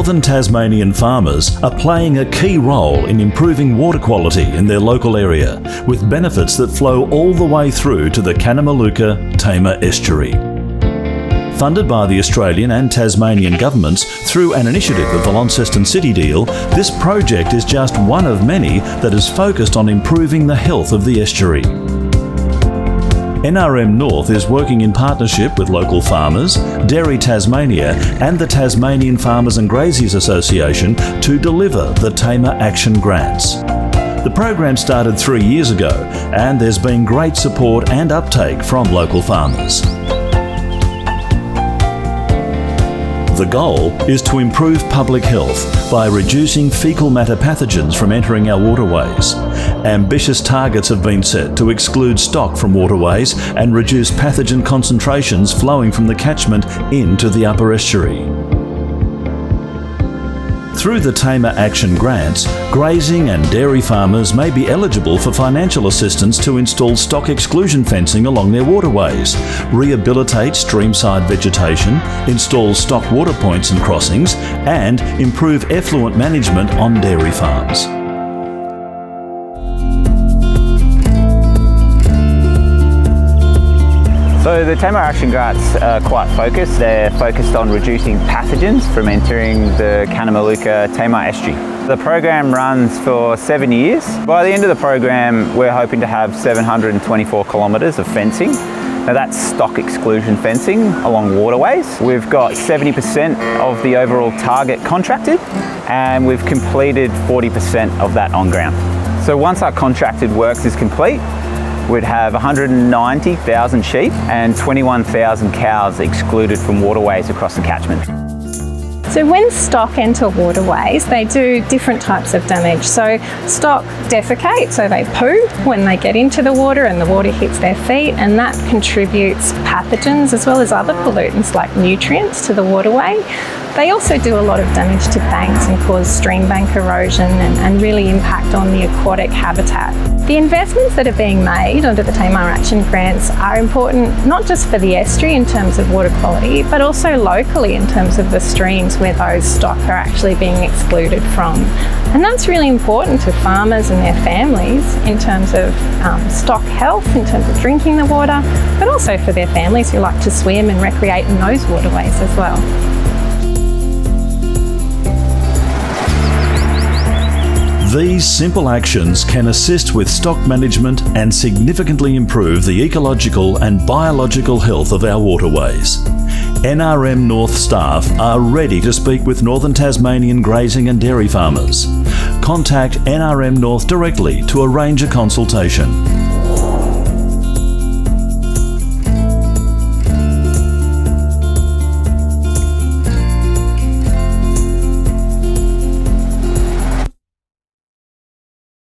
Northern Tasmanian farmers are playing a key role in improving water quality in their local area, with benefits that flow all the way through to the Tamar Estuary. Funded by the Australian and Tasmanian governments through an initiative of the Launceston City Deal, this project is just one of many that is focused on improving the health of the estuary. NRM North is working in partnership with local farmers, Dairy Tasmania and the Tasmanian Farmers and Graziers Association to deliver the Tamar Action Grants. The program started 3 years ago and there's been great support and uptake from local farmers. The goal is to improve public health by reducing fecal matter pathogens from entering our waterways. Ambitious targets have been set to exclude stock from waterways and reduce pathogen concentrations flowing from the catchment into the upper estuary. Through the Tamar Action Grants, grazing and dairy farmers may be eligible for financial assistance to install stock exclusion fencing along their waterways, rehabilitate streamside vegetation, install stock water points and crossings, and improve effluent management on dairy farms. So the Tamar Action Grants are quite focused. They're focused on reducing pathogens from entering the Tamar estuary. The program runs for 7 years. By the end of the program, we're hoping to have 724 kilometres of fencing. Now that's stock exclusion fencing along waterways. We've got 70% of the overall target contracted and we've completed 40% of that on ground. So once our contracted works is complete, we'd have 190,000 sheep and 21,000 cows excluded from waterways across the catchment. So when stock enter waterways, they do different types of damage. So stock defecate, so they poo when they get into the water and the water hits their feet, and that contributes pathogens as well as other pollutants like nutrients to the waterway. They also do a lot of damage to banks and cause stream bank erosion and really impact on the aquatic habitat. The investments that are being made under the Tamar Action Grants are important not just for the estuary in terms of water quality, but also locally in terms of the streams where those stock are actually being excluded from. And that's really important to farmers and their families in terms of stock health, in terms of drinking the water, but also for their families who like to swim and recreate in those waterways as well. These simple actions can assist with stock management and significantly improve the ecological and biological health of our waterways. NRM North staff are ready to speak with Northern Tasmanian grazing and dairy farmers. Contact NRM North directly to arrange a consultation.